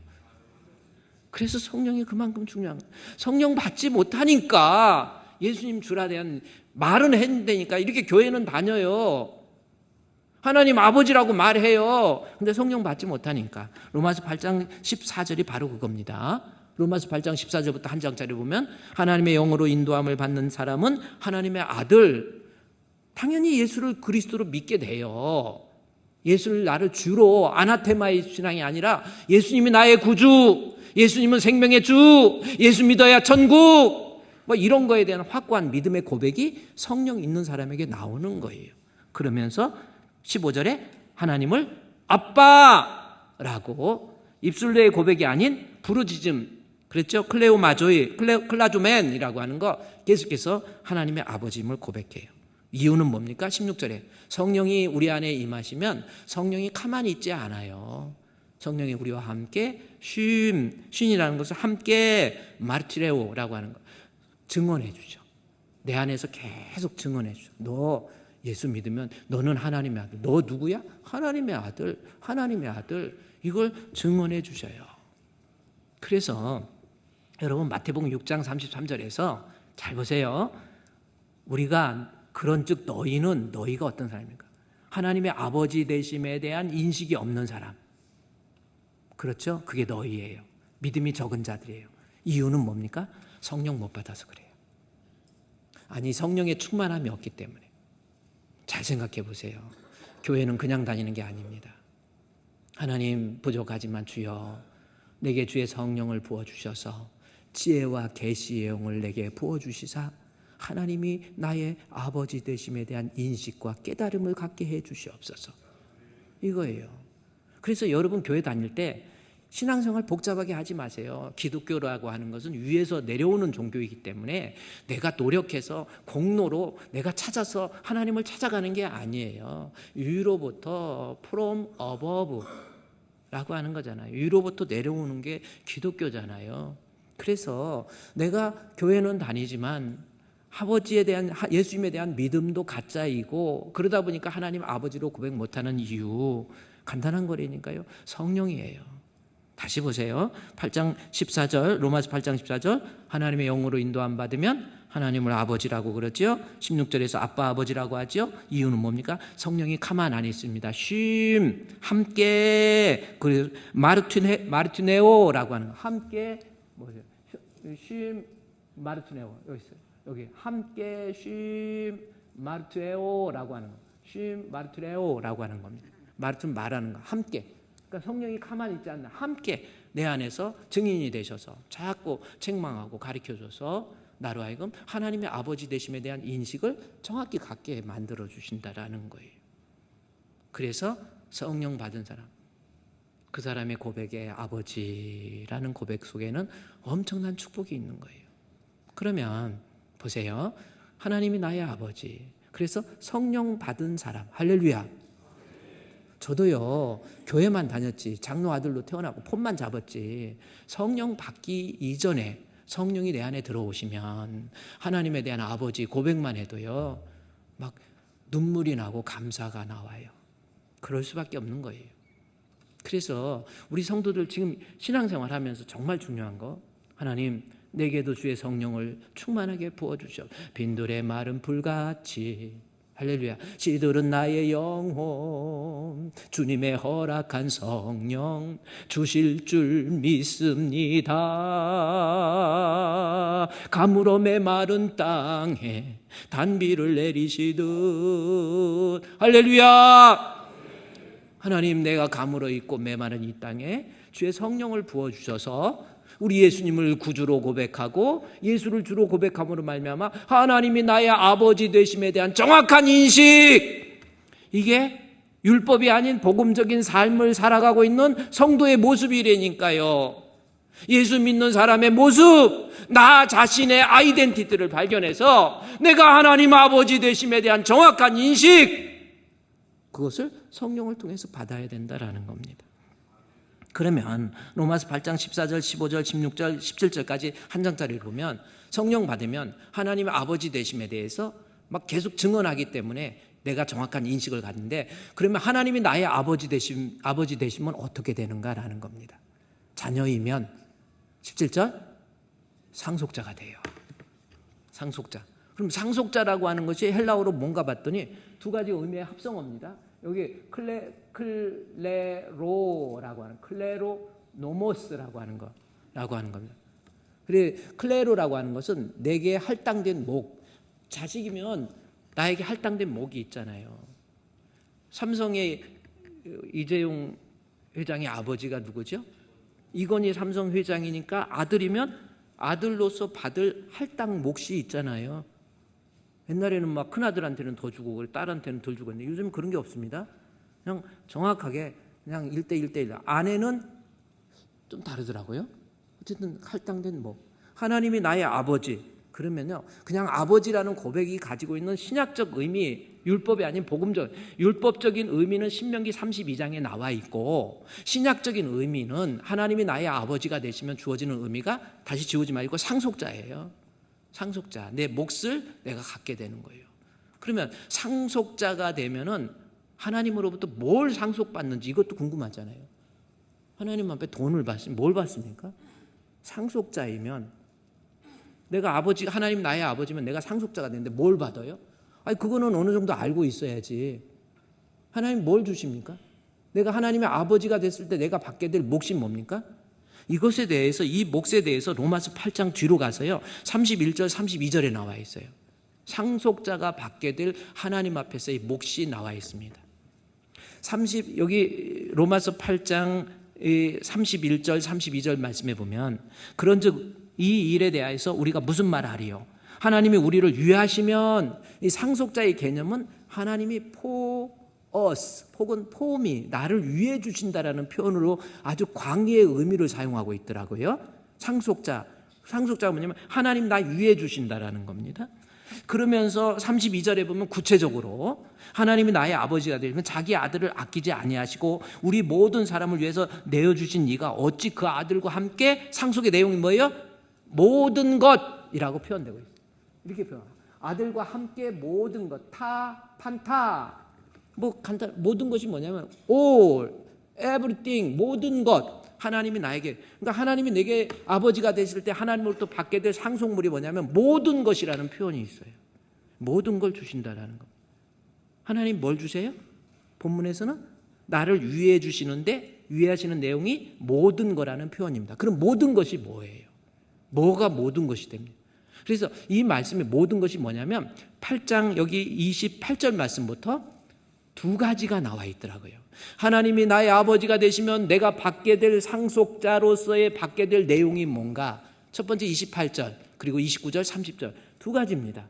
그래서 성령이 그만큼 중요한 거예요. 성령 받지 못하니까 예수님 주라 대한 말은 했는데니까 이렇게 교회는 다녀요. 하나님 아버지라고 말해요. 근데 성령 받지 못하니까. 로마서 8장 14절이 바로 그겁니다. 로마서 8장 14절부터 한 장짜리 보면 하나님의 영으로 인도함을 받는 사람은 하나님의 아들 당연히 예수를 그리스도로 믿게 돼요. 예수를 나를 주로 아나테마의 신앙이 아니라 예수님이 나의 구주, 예수님은 생명의 주, 예수 믿어야 천국 뭐 이런 거에 대한 확고한 믿음의 고백이 성령 있는 사람에게 나오는 거예요. 그러면서 15절에 하나님을 아빠라고 입술로의 고백이 아닌 부르짖음 그랬죠? 클레오마조이, 클라조맨이라고 하는 거 계속해서 하나님의 아버지임을 고백해요. 이유는 뭡니까? 16절에 성령이 우리 안에 임하시면 성령이 가만히 있지 않아요. 성령이 우리와 함께 쉰이라는 것을 함께 마르티레오라고 하는 거 증언해 주죠. 내 안에서 계속 증언해 주죠. 너 예수 믿으면 너는 하나님의 아들. 너 누구야? 하나님의 아들. 하나님의 아들. 이걸 증언해 주셔요. 그래서 여러분 마태복음 6장 33절에서 잘 보세요. 우리가 그런즉 너희가 어떤 사람입니까? 하나님의 아버지 되심에 대한 인식이 없는 사람. 그렇죠? 그게 너희예요. 믿음이 적은 자들이에요. 이유는 뭡니까? 성령 못 받아서 그래요. 아니 성령의 충만함이 없기 때문에. 잘 생각해 보세요. 교회는 그냥 다니는 게 아닙니다. 하나님 부족하지만 주여 내게 주의 성령을 부어주셔서 지혜와 계시의 영을 내게 부어주시사 하나님이 나의 아버지 되심에 대한 인식과 깨달음을 갖게 해 주시옵소서. 이거예요. 그래서 여러분 교회 다닐 때 신앙생활 복잡하게 하지 마세요. 기독교라고 하는 것은 위에서 내려오는 종교이기 때문에 내가 노력해서 공로로 내가 찾아서 하나님을 찾아가는 게 아니에요. 위로부터 from above 라고 하는 거잖아요. 위로부터 내려오는 게 기독교잖아요. 그래서 내가 교회는 다니지만 아버지에 대한 예수님에 대한 믿음도 가짜이고 그러다 보니까 하나님 아버지로 고백 못하는 이유 간단한 거라니까요. 성령이에요. 다시 보세요. 8장 14절 로마서 8장 14절 하나님의 영으로 인도함 받으면 하나님을 아버지라고 그러죠. 16절에서 아빠 아버지라고 하죠. 이유는 뭡니까? 성령이 가만 안 있습니다. 쉼 함께 그리고 마르투네오라고 하는 거 함께 뭐죠? 쉼 마르투네오 여기 있어요. 여기 함께 쉼 마르투에오라고 하는 거. 쉼 마르투레오라고 하는 겁니다. 마르투는 말하는 거. 함께. 그러니까 성령이 가만히 있지 않나. 함께 내 안에서 증인이 되셔서 자꾸 책망하고 가르쳐줘서 나로 하여금 하나님의 아버지 되심에 대한 인식을 정확히 갖게 만들어 주신다라는 거예요. 그래서 성령 받은 사람, 그 사람의 고백에 아버지라는 고백 속에는 엄청난 축복이 있는 거예요. 그러면 보세요. 하나님이 나의 아버지. 그래서 성령 받은 사람. 할렐루야. 저도요. 교회만 다녔지. 장로 아들로 태어나고 폰만 잡았지. 성령 받기 이전에 성령이 내 안에 들어오시면 하나님에 대한 아버지 고백만 해도요. 막 눈물이 나고 감사가 나와요. 그럴 수밖에 없는 거예요. 그래서 우리 성도들 지금 신앙생활 하면서 정말 중요한 거 하나님 내게도 주의 성령을 충만하게 부어주시오. 빈들의 마른 불같이 할렐루야. 시들은 나의 영혼 주님의 허락한 성령 주실 줄 믿습니다. 가물어 메마른 땅에 단비를 내리시듯. 할렐루야. 하나님, 내가 가물어 있고 메마른 이 땅에 주의 성령을 부어주셔서 우리 예수님을 구주로 고백하고 예수를 주로 고백함으로 말미암아 하나님이 나의 아버지 되심에 대한 정확한 인식, 이게 율법이 아닌 복음적인 삶을 살아가고 있는 성도의 모습이라니까요. 예수 믿는 사람의 모습, 나 자신의 아이덴티티를 발견해서 내가 하나님 아버지 되심에 대한 정확한 인식, 그것을 성령을 통해서 받아야 된다라는 겁니다. 그러면 로마서 8장 14절, 15절, 16절, 17절까지 한 장짜리를 보면 성령 받으면 하나님의 아버지 되심에 대해서 막 계속 증언하기 때문에 내가 정확한 인식을 갖는데, 그러면 하나님이 나의 아버지 되시면 어떻게 되는가라는 겁니다. 자녀이면 17절 상속자가 돼요. 상속자. 그럼 상속자라고 하는 것이 헬라어로 뭔가 봤더니 두 가지 의미의 합성어입니다. 여기 클레로라고 하는, 클레로노모스라고 하는 겁니다. 그리고 클레로라고 하는 것은 내게 할당된 목, 자식이면 나에게 할당된 목이 있잖아요. 삼성의 이재용 회장의 아버지가 누구죠? 이건희 삼성 회장이니까 아들이면 아들로서 받을 할당 몫이 있잖아요. 옛날에는 막 큰아들한테는 더 주고 딸한테는 덜 주고 했는데 요즘은 그런 게 없습니다. 그냥 정확하게 그냥 1:1:1. 아내는 좀 다르더라고요. 어쨌든 할당된 목. 하나님이 나의 아버지. 그러면요, 그냥 아버지라는 고백이 가지고 있는 신약적 의미, 율법이 아닌 복음적, 율법적인 의미는 신명기 32장에 나와 있고, 신약적인 의미는 하나님이 나의 아버지가 되시면 주어지는 의미가 다시 지우지 말고 상속자예요. 상속자, 내 몫을 내가 갖게 되는 거예요. 그러면 상속자가 되면은 하나님으로부터 뭘 상속받는지 이것도 궁금하잖아요. 하나님 앞에 돈을 받으면 뭘 받습니까? 상속자이면, 내가 아버지, 하나님 나의 아버지면 내가 상속자가 되는데 뭘 받아요? 아니, 그거는 어느 정도 알고 있어야지. 하나님 뭘 주십니까? 내가 하나님의 아버지가 됐을 때 내가 받게 될 몫이 뭡니까? 이것에 대해서, 이 몫에 대해서 로마서 8장 뒤로 가서요 31절 32절에 나와 있어요. 상속자가 받게 될 하나님 앞에서의 몫이 나와 있습니다. 여기 로마서 8장 31절 32절 말씀해 보면, 그런즉 이 일에 대해서 우리가 무슨 말 하리요? 하나님이 우리를 위하시면, 이 상속자의 개념은 하나님이 혹은 폼이 나를 위해 주신다라는 표현으로 아주 광의의 의미를 사용하고 있더라고요. 상속자가 뭐냐면 하나님 나 위해 주신다라는 겁니다. 그러면서 32절에 보면 구체적으로 하나님이 나의 아버지가 되면 자기 아들을 아끼지 아니하시고 우리 모든 사람을 위해서 내어주신 이가 어찌 그 아들과 함께, 상속의 내용이 뭐예요? 모든 것이라고 표현되고 있어요. 이렇게 표현합니다. 아들과 함께 모든 것, 판타, 모든 것이 뭐냐면 all, everything, 모든 것. 하나님이 나에게, 그러니까 하나님이 내게 아버지가 되실 때 하나님으로부터 받게 될 상속물이 뭐냐면 모든 것이라는 표현이 있어요. 모든 걸 주신다라는 것. 하나님 뭘 주세요? 본문에서는 나를 위해 주시는데 위하시는 내용이 모든 거라는 표현입니다. 그럼 모든 것이 뭐예요? 뭐가 모든 것이 됩니까? 그래서 이 말씀의 모든 것이 뭐냐면 8장 여기 28절 말씀부터 두 가지가 나와 있더라고요. 하나님이 나의 아버지가 되시면 내가 받게 될 상속자로서의 받게 될 내용이 뭔가? 첫 번째 28절 그리고 29절 30절 두 가지입니다.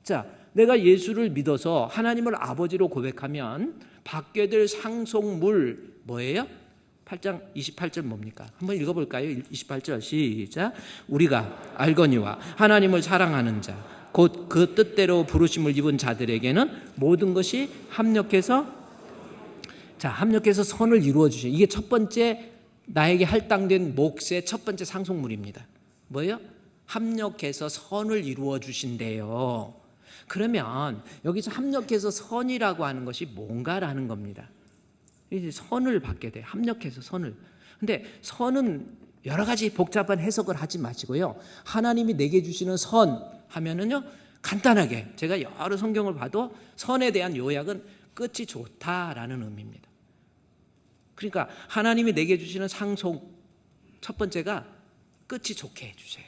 자, 내가 예수를 믿어서 하나님을 아버지로 고백하면 받게 될 상속물 뭐예요? 8장 28절 뭡니까? 한번 읽어볼까요? 28절 시작. 우리가 알거니와 하나님을 사랑하는 자 곧 그 뜻대로 부르심을 입은 자들에게는 모든 것이 합력해서 선을 이루어 주셔. 이게 첫 번째 나에게 할당된 몫의 첫 번째 상속물입니다. 뭐예요? 합력해서 선을 이루어 주신대요. 그러면 여기서 합력해서 선이라고 하는 것이 뭔가라는 겁니다. 이제 선을 받게 돼. 합력해서 선을. 근데 선은 여러 가지 복잡한 해석을 하지 마시고요. 하나님이 내게 주시는 선 하면은요, 간단하게 제가 여러 성경을 봐도 선에 대한 요약은 끝이 좋다라는 의미입니다. 그러니까 하나님이 내게 주시는 상속 첫 번째가 끝이 좋게 해주세요.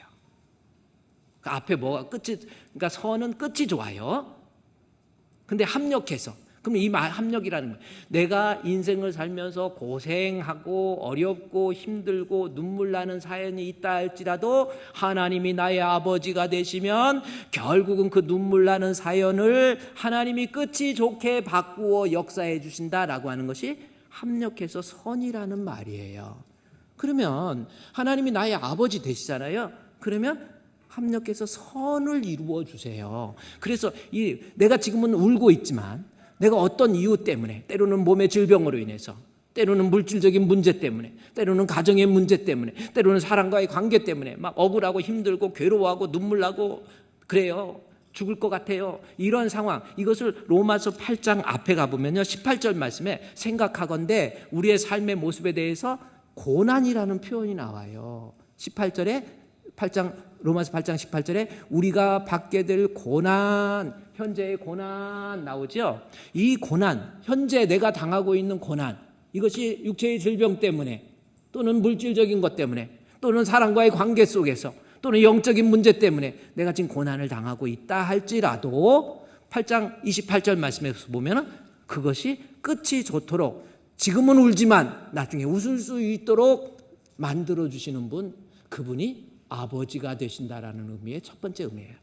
그 앞에 뭐가 끝이, 그러니까 선은 끝이 좋아요. 근데 합력해서, 그럼 이 합력이라는 거예요. 내가 인생을 살면서 고생하고 어렵고 힘들고 눈물 나는 사연이 있다 할지라도 하나님이 나의 아버지가 되시면 결국은 그 눈물 나는 사연을 하나님이 끝이 좋게 바꾸어 역사해 주신다라고 하는 것이 합력해서 선이라는 말이에요. 그러면 하나님이 나의 아버지 되시잖아요. 그러면 합력해서 선을 이루어 주세요. 그래서 내가 지금은 울고 있지만 내가 어떤 이유 때문에, 때로는 몸의 질병으로 인해서, 때로는 물질적인 문제 때문에, 때로는 가정의 문제 때문에, 때로는 사람과의 관계 때문에 막 억울하고 힘들고 괴로워하고 눈물 나고 그래요. 죽을 것 같아요. 이런 상황, 이것을 로마서 8장 앞에 가보면요, 18절 말씀에 생각하건대 우리의 삶의 모습에 대해서 고난이라는 표현이 나와요. 18절에 로마서 8장 18절에 우리가 받게 될 고난, 현재의 고난 나오죠. 이 고난, 현재 내가 당하고 있는 고난, 이것이 육체의 질병 때문에 또는 물질적인 것 때문에 또는 사람과의 관계 속에서 또는 영적인 문제 때문에 내가 지금 고난을 당하고 있다 할지라도 8장 28절 말씀에서 보면 그것이 끝이 좋도록, 지금은 울지만 나중에 웃을 수 있도록 만들어주시는 분, 그분이 아버지가 되신다라는 의미의 첫 번째 의미예요.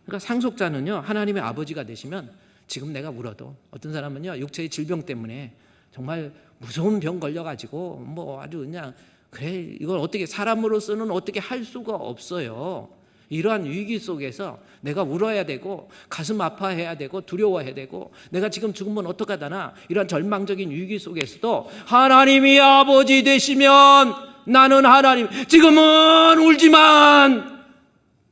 그러니까 상속자는요, 하나님의 아버지가 되시면 지금 내가 울어도, 어떤 사람은요 육체의 질병 때문에 정말 무서운 병 걸려가지고 뭐 아주 그냥 그래, 이걸 어떻게, 사람으로서는 어떻게 할 수가 없어요. 이러한 위기 속에서 내가 울어야 되고 가슴 아파해야 되고 두려워해야 되고 내가 지금 죽으면 어떡하다나 이러한 절망적인 위기 속에서도 하나님이 아버지 되시면 나는 하나님, 지금은 울지만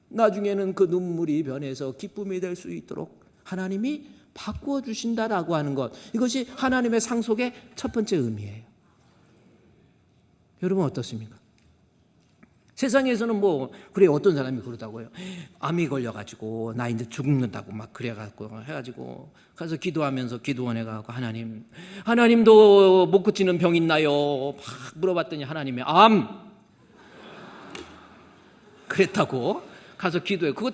나중에는 그 눈물이 변해서 기쁨이 될 수 있도록 하나님이 바꾸어 주신다라고 하는 것, 이것이 하나님의 상속의 첫 번째 의미예요. 여러분 어떻습니까? 세상에서는 뭐 그래, 어떤 사람이 그러다고요. 암이 걸려가지고 나 이제 죽는다고 막 그래가지고 해가지고 가서 기도하면서 기도원에 가고 하나님도 못 고치는 병 있나요? 막 물어봤더니 하나님이 암 그랬다고 가서 기도해. 그거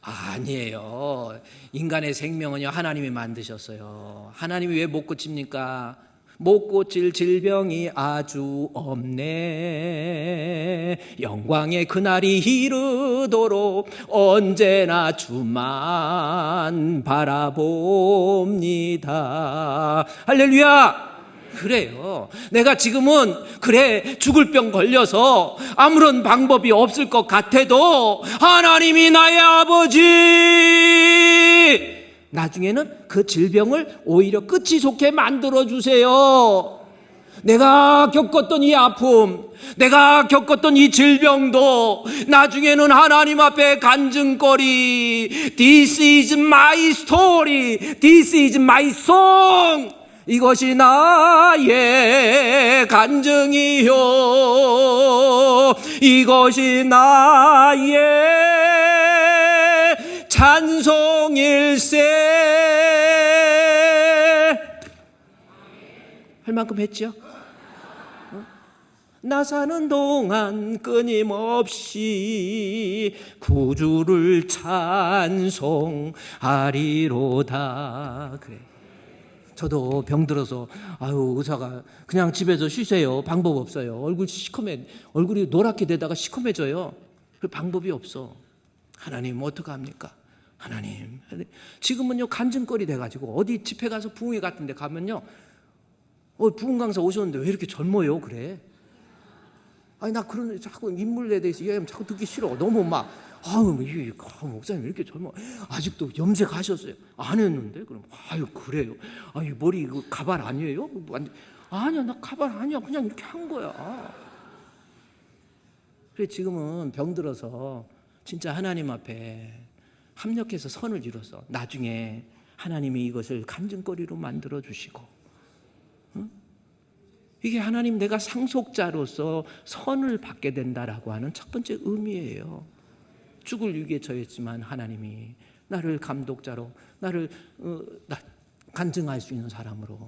아니에요. 인간의 생명은요 하나님이 만드셨어요. 하나님이 왜 못 고칩니까? 못 고칠 질병이 아주 없네. 영광의 그날이 이르도록 언제나 주만 바라봅니다. 할렐루야. 그래요. 내가 지금은 그래 죽을 병 걸려서 아무런 방법이 없을 것 같아도 하나님이 나의 아버지, 나중에는 그 질병을 오히려 끝이 좋게 만들어주세요. 내가 겪었던 이 아픔, 내가 겪었던 이 질병도 나중에는 하나님 앞에 간증거리, This is my story, This is my song, 이것이 나의 간증이요, 이것이 나의 찬송일세. 할 만큼 했죠? 나 사는 동안 끊임없이 구주를 찬송하리로다. 그래. 저도 병들어서 의사가 그냥 집에서 쉬세요. 방법 없어요. 얼굴이 노랗게 되다가 시커매져요. 그 방법이 없어. 하나님 어떡합니까? 하나님, 지금은요 간증거리 돼가지고 어디 집회 가서 부흥회 같은 데 가면요, 부흥 강사 오셨는데 왜 이렇게 젊어요? 그래. 아니 나 그런 자꾸 인물에 대해서 이야기하면 자꾸 듣기 싫어. 너무 막 목사님 이렇게 젊어, 아직도 염색하셨어요? 안 했는데. 그럼 그래요. 머리 이거 가발 아니에요? 아니야, 나 가발 아니야, 그냥 이렇게 한 거야. 그래, 지금은 병들어서 진짜 하나님 앞에 합력해서 선을 이뤄서 나중에 하나님이 이것을 간증거리로 만들어 주시고, 이게 하나님, 내가 상속자로서 선을 받게 된다라고 하는 첫 번째 의미예요. 죽을 위기에 처했지만 하나님이 나를 감독자로, 나를 간증할 수 있는 사람으로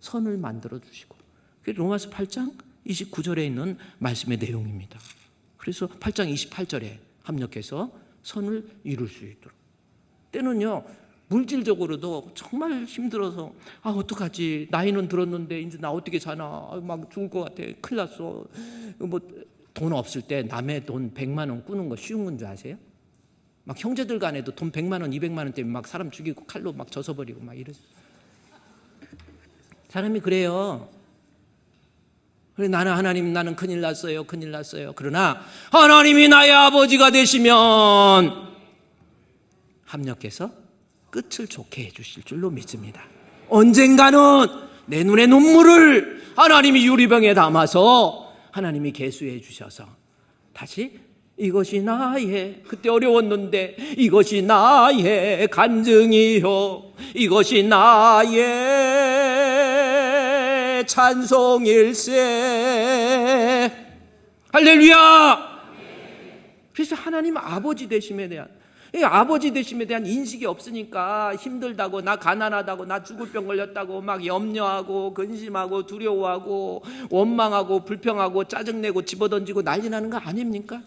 선을 만들어 주시고, 그게 로마서 8장 29절에 있는 말씀의 내용입니다. 그래서 8장 28절에 합력해서 선을 이룰 수 있도록. 때는요, 물질적으로도 정말 힘들어서 어떡하지, 나이는 들었는데 이제 나 어떻게 사나, 막 죽을 것 같아, 큰일 났어. 뭐 돈 없을 때 남의 돈 100만 원 꾸는 거 쉬운 건 줄 아세요? 막 형제들 간에도 돈 100만 원, 200만 원 때문에 막 사람 죽이고 칼로 막 져서버리고 막 이랬어요. 사람이 그래요. 그래, 나는 큰일 났어요. 그러나 하나님이 나의 아버지가 되시면 합력해서 끝을 좋게 해주실 줄로 믿습니다. 언젠가는 내 눈의 눈물을 하나님이 유리병에 담아서 하나님이 계수해 주셔서 다시 이것이 나의, 그때 어려웠는데 이것이 나의 간증이요, 이것이 나의 찬송일세. 할렐루야. 그래서 하나님 아버지 되심에 대한, 아버지 되심에 대한 인식이 없으니까 힘들다고, 나 가난하다고, 나 죽을 병 걸렸다고 막 염려하고 근심하고 두려워하고 원망하고 불평하고 짜증내고 집어던지고 난리 나는 거 아닙니까?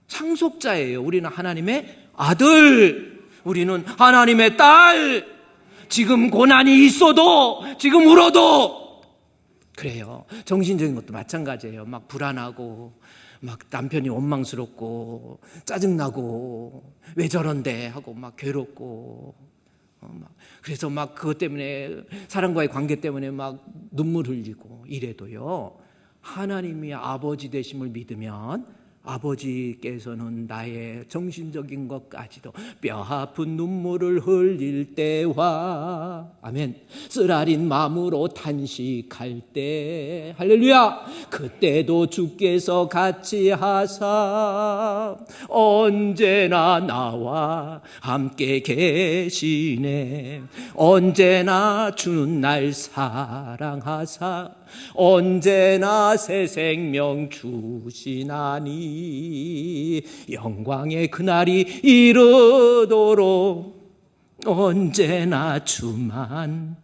상속자예요. 우리는 하나님의 아들, 우리는 하나님의 딸. 지금 고난이 있어도, 지금 울어도 그래요. 정신적인 것도 마찬가지예요. 막 불안하고 막 남편이 원망스럽고 짜증나고 왜 저런데 하고 막 괴롭고 그래서 막 그것 때문에, 사람과의 관계 때문에 막 눈물 흘리고 이래도요, 하나님이 아버지 되심을 믿으면 아버지께서는 나의 정신적인 것까지도 뼈아픈 눈물을 흘릴 때와, 아멘, 쓰라린 마음으로 탄식할 때, 할렐루야, 그때도 주께서 같이 하사 언제나 나와 함께 계시네. 언제나 주는 날 사랑하사 언제나 새 생명 주시나니 영광의 그날이 이르도록 언제나 주만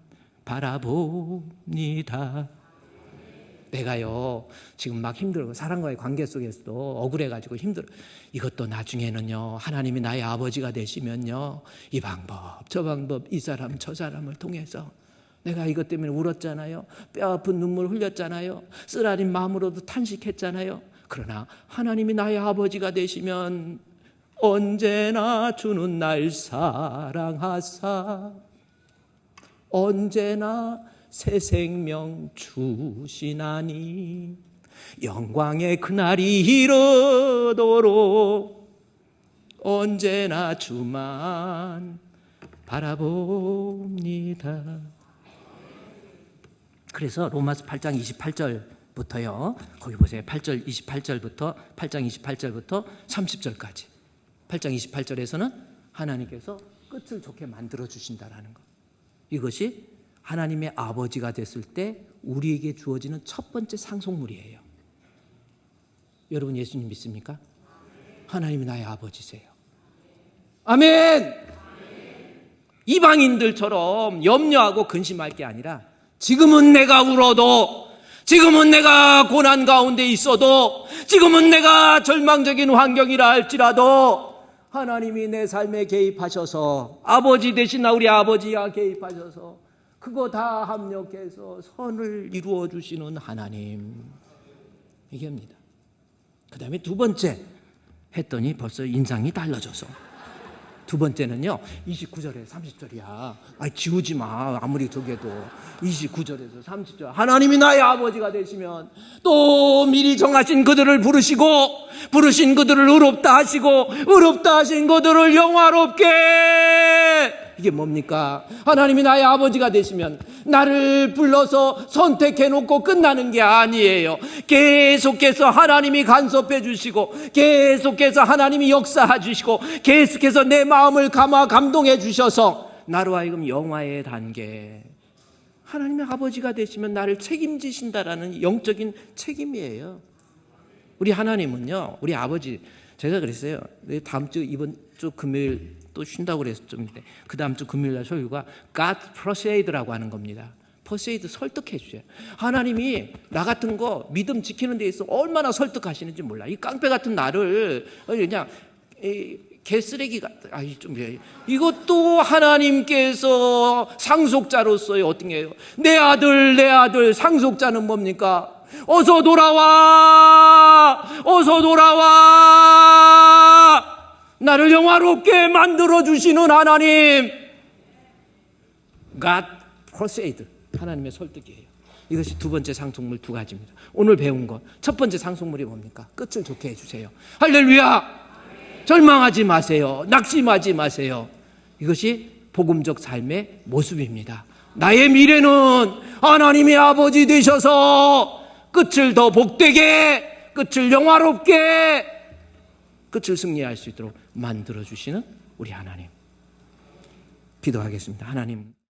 바라봅니다. 내가요 지금 막 힘들고 사람과의 관계 속에서도 억울해가지고 힘들어. 이것도 나중에는요, 하나님이 나의 아버지가 되시면요, 이 방법 저 방법, 이 사람 저 사람을 통해서 내가 이것 때문에 울었잖아요. 뼈아픈 눈물 흘렸잖아요. 쓰라린 마음으로도 탄식했잖아요. 그러나 하나님이 나의 아버지가 되시면 언제나 주는 날 사랑하사 언제나 새 생명 주시나니 영광의 그날이 이르도록 언제나 주만 바라봅니다. 그래서 로마서 8장 28절부터요. 거기 보세요. 8장 28절부터 30절까지. 8장 28절에서는 하나님께서 끝을 좋게 만들어 주신다라는 것. 이것이 하나님의 아버지가 됐을 때 우리에게 주어지는 첫 번째 상속물이에요. 여러분 예수님 믿습니까? 하나님이 나의 아버지세요. 아멘. 이방인들처럼 염려하고 근심할 게 아니라 지금은 내가 울어도, 지금은 내가 고난 가운데 있어도, 지금은 내가 절망적인 환경이라 할지라도 하나님이 내 삶에 개입하셔서, 아버지 되신 우리 아버지가 개입하셔서 그거 다 합력해서 선을 이루어 주시는 하나님, 이게입니다. 그 다음에 두 번째 했더니 벌써 인상이 달라져서, 두 번째는요 29절에 30절이야. 지우지 마. 아무리 저게도 29절에서 30절. 하나님이 나의 아버지가 되시면 또 미리 정하신 그들을 부르시고, 부르신 그들을 의롭다 하시고, 의롭다 하신 그들을 영화롭게. 이게 뭡니까? 하나님이 나의 아버지가 되시면 나를 불러서 선택해놓고 끝나는 게 아니에요. 계속해서 하나님이 간섭해 주시고, 계속해서 하나님이 역사해 주시고, 계속해서 내 마음을 감동해 주셔서 나로 하여금 영화의 단계, 하나님의 아버지가 되시면 나를 책임지신다라는 영적인 책임이에요. 우리 하나님은요, 우리 아버지, 제가 그랬어요. 다음 주 이번 주 금요일 또 쉰다고 그래서 좀 그 다음 주 금요일 날 설교가 God persuade라고 하는 겁니다. 퍼세이드 설득해 주세요. 하나님이 나 같은 거 믿음 지키는 데 있어 얼마나 설득하시는지 몰라. 이 깡패 같은 나를 그냥 개쓰레기 같은 이것도 하나님께서 상속자로서의 어떤 게요. 내 아들 상속자는 뭡니까? 어서 돌아와 나를 영화롭게 만들어 주시는 하나님. God persuade, 하나님의 설득이에요. 이것이 두 번째 상속물 두 가지입니다. 오늘 배운 것 첫 번째 상속물이 뭡니까? 끝을 좋게 해주세요. 할렐루야. 절망하지 마세요. 낙심하지 마세요. 이것이 복음적 삶의 모습입니다. 나의 미래는 하나님의 아버지 되셔서 끝을 더 복되게, 끝을 영화롭게, 끝을 승리할 수 있도록 만들어주시는 우리 하나님. 기도하겠습니다. 하나님.